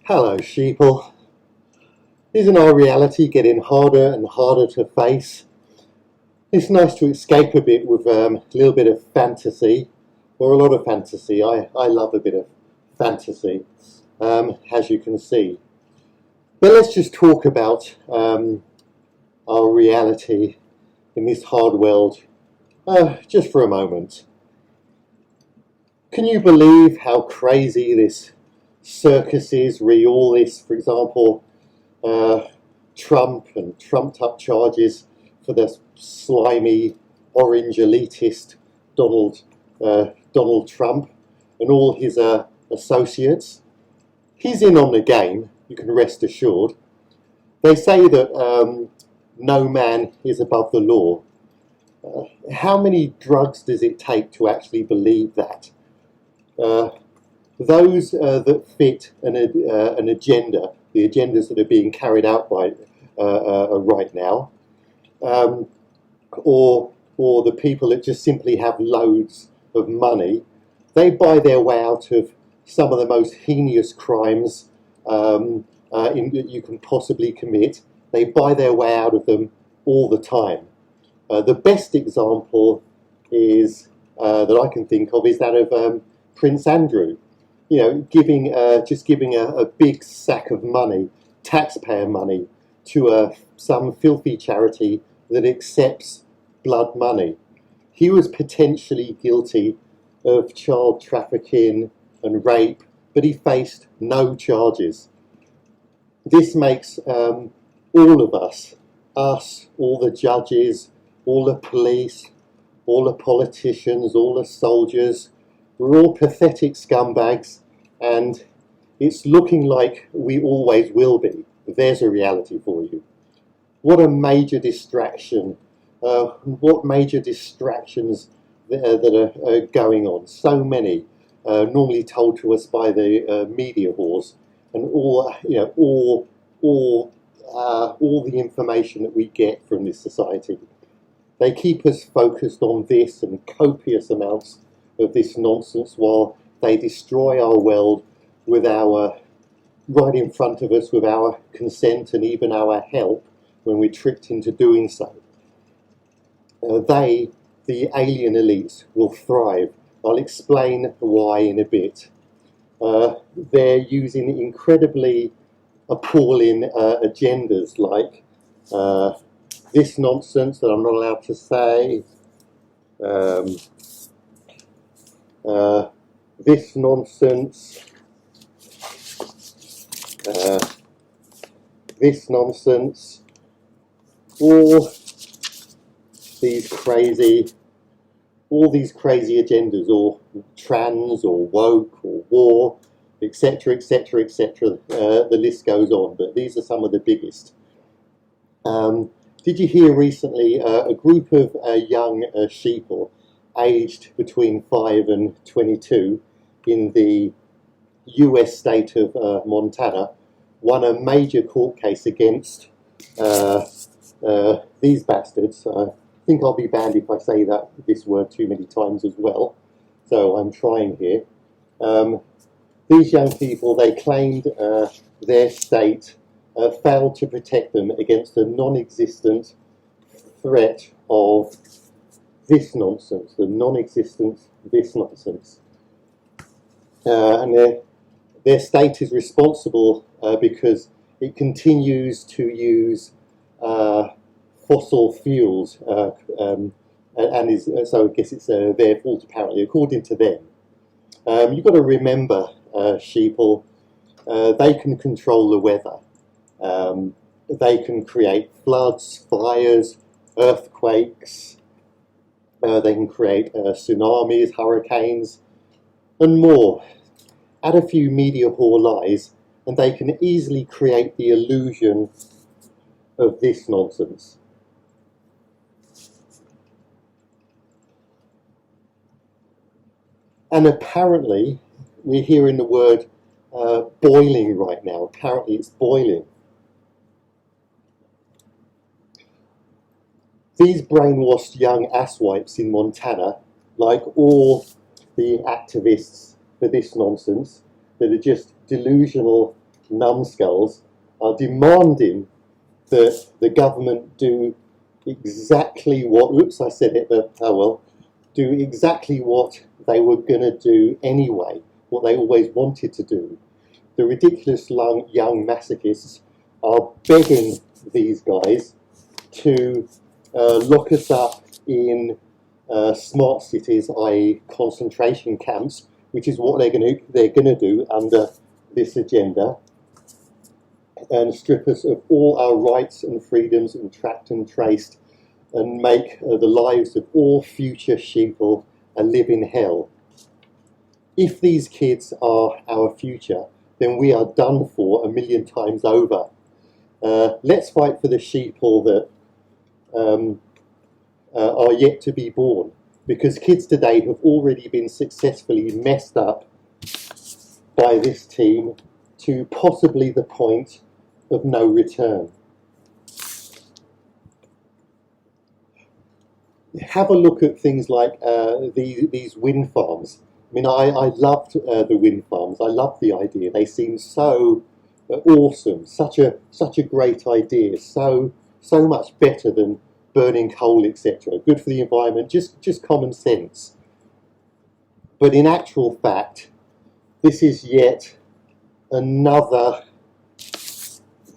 Hello, sheeple. Isn't our reality getting harder and harder to face? It's nice to escape a bit with a little bit of fantasy, or a lot of fantasy. I love a bit of fantasy, as you can see. But let's just talk about our reality in this hard world just for a moment. Can you believe how crazy this circus is? All this, for example, Trump and trumped up charges for the slimy orange elitist Donald Trump and all his associates. He's in on the game, you can rest assured. They say that no man is above the law. How many drugs does it take to actually believe that? Those that fit an agenda, the agendas that are being carried out by right now, or the people that just simply have loads of money, they buy their way out of some of the most heinous crimes that you can possibly commit. They buy their way out of them all the time. The best example is that I can think of is that of Prince Andrew. You know, just giving a big sack of money, taxpayer money, to some filthy charity that accepts blood money. He was potentially guilty of child trafficking and rape, but he faced no charges. This makes all of us, all the judges, all the police, all the politicians, all the soldiers, we're all pathetic scumbags, and it's looking like we always will be. There's a reality for you. What a major distraction. What major distractions that are going on. So many, normally told to us by the media whores, and all the information that we get from this society. They keep us focused on this and copious amounts of this nonsense while they destroy our world with right in front of us with our consent and even our help when we're tricked into doing so. The alien elites, will thrive. I'll explain why in a bit. They're using incredibly appalling agendas like this nonsense that I'm not allowed to say, this nonsense, this nonsense, all these crazy agendas, or trans, or woke, or war, etc., etc., etc. The list goes on, but these are some of the biggest. Did you hear recently a group of young sheeple aged between 5 and 22 in the US state of Montana won a major court case against these bastards? I think I'll be banned if I say this word too many times as well, so I'm trying here. These young people, they claimed their state failed to protect them against a non-existent threat of this nonsense, the non-existent this nonsense. And their state is responsible because it continues to use fossil fuels, and is so I guess it's their fault apparently, according to them. You've got to remember, sheeple, they can control the weather. They can create floods, fires, earthquakes. They can create tsunamis, hurricanes, and more. Add a few media whore lies, and they can easily create the illusion of this nonsense. And apparently, we're hearing the word boiling right now. Apparently, it's boiling. These brainwashed young asswipes in Montana, like all the activists for this nonsense, that are just delusional numbskulls are demanding that the government do exactly what, oops, I said it, but oh well, do exactly what they were going to do anyway, what they always wanted to do. The ridiculous young masochists are begging these guys to lock us up in smart cities, i.e. concentration camps, which is what they're going to do under this agenda, and strip us of all our rights and freedoms and tracked and traced, and make the lives of all future sheeple a living hell. If these kids are our future, then we are done for a million times over. Let's fight for the sheeple that are yet to be born, because kids today have already been successfully messed up by this team to possibly the point of no return. Have a look at things like these wind farms. I mean, I loved the wind farms. I loved the idea. They seemed so awesome, such a great idea, so much better than burning coal, etc. Good for the environment, just common sense. But in actual fact, this is yet another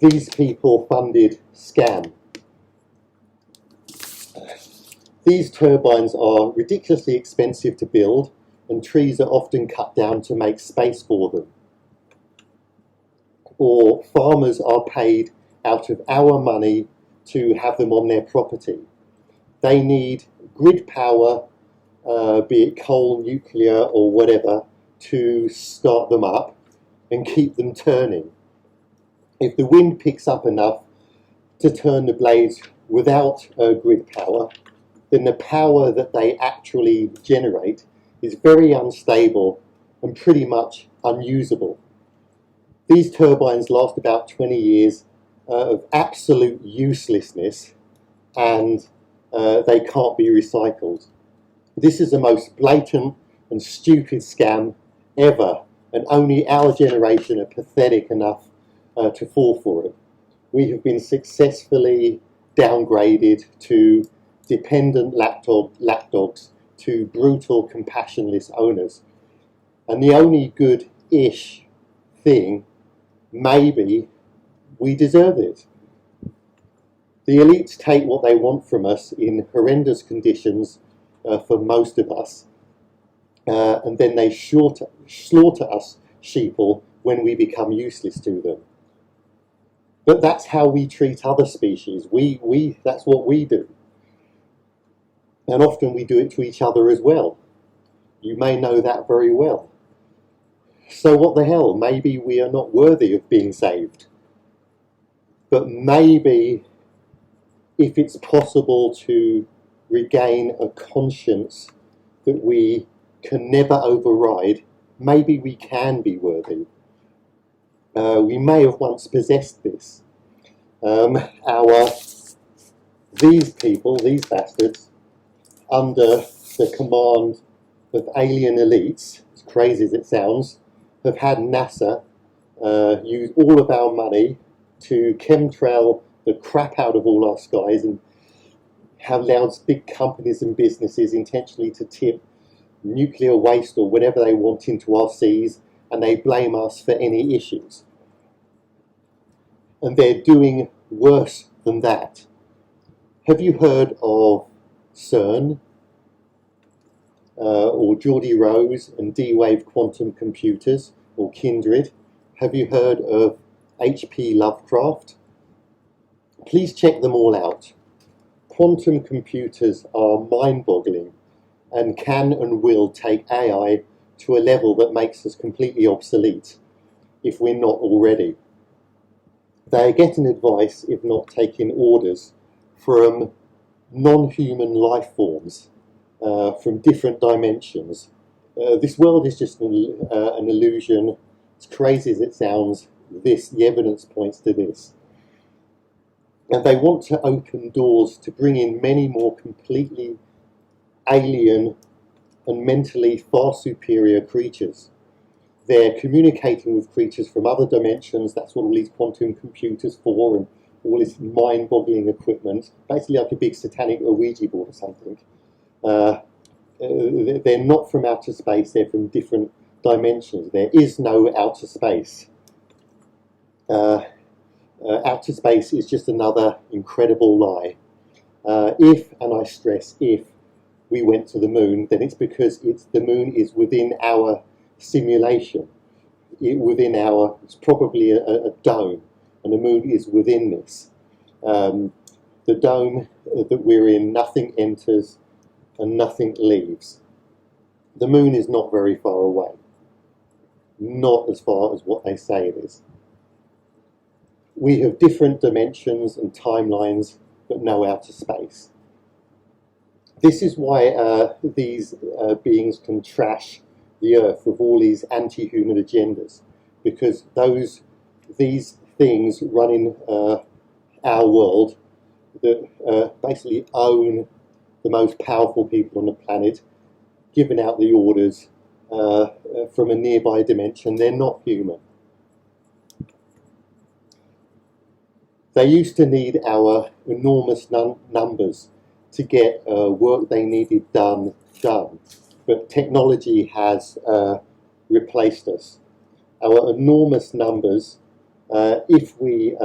these people funded scam. These turbines are ridiculously expensive to build, and trees are often cut down to make space for them. Or farmers are paid out of our money to have them on their property. They need grid power, be it coal, nuclear, or whatever, to start them up and keep them turning. If the wind picks up enough to turn the blades without grid power, then the power that they actually generate is very unstable and pretty much unusable. These turbines last about 20 years of absolute uselessness, and they can't be recycled. This is the most blatant and stupid scam ever, and only our generation are pathetic enough to fall for it. We have been successfully downgraded to dependent lapdogs, to brutal, compassionless owners. And the only good-ish thing, maybe, we deserve it. The elites take what they want from us in horrendous conditions for most of us, and then they slaughter us sheeple when we become useless to them. But that's how we treat other species. That's what we do. And often we do it to each other as well. You may know that very well. So what the hell? Maybe we are not worthy of being saved. But maybe if it's possible to regain a conscience that we can never override, maybe we can be worthy. We may have once possessed this. These people, these bastards, under the command of alien elites, as crazy as it sounds, have had NASA use all of our money to chemtrail the crap out of all our skies, and have allowed big companies and businesses intentionally to tip nuclear waste or whatever they want into our seas, and they blame us for any issues. And they're doing worse than that. Have you heard of CERN, or Geordie Rose and D-Wave quantum computers, or Kindred? Have you heard of H.P. Lovecraft? Please check them all out. Quantum computers are mind-boggling and can and will take AI to a level that makes us completely obsolete, if we're not already. They are getting advice, if not taking orders, from non-human life forms, from different dimensions. This world is just an illusion. As crazy as it sounds, the evidence points to this. And they want to open doors to bring in many more completely alien and mentally far superior creatures. they're communicating with creatures from other dimensions. That's what all these quantum computers for, and all this mind-boggling equipment, basically like a big satanic Ouija board or something. They're not from outer space, they're from different dimensions. There is no outer space. Outer space is just another incredible lie. If, and I stress if, we went to the moon, then it's because the moon is within our simulation. It's probably a dome, and the moon is within this. The dome that we're in, nothing enters and nothing leaves. The moon is not very far away. Not as far as what they say it is. We have different dimensions and timelines, but no outer space. This is why these beings can trash the Earth with all these anti-human agendas, because these things running our world that basically own the most powerful people on the planet, giving out the orders from a nearby dimension. They're not human. They used to need our enormous numbers to get work they needed done. But technology has replaced us. Our enormous numbers, if we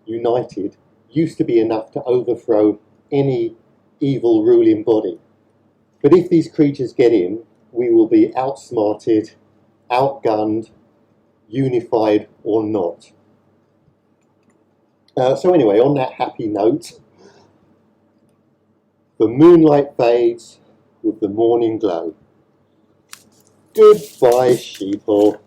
united, used to be enough to overthrow any evil ruling body. But if these creatures get in, we will be outsmarted, outgunned, unified or not. So anyway, on that happy note, the moonlight fades with the morning glow. Goodbye, sheeple.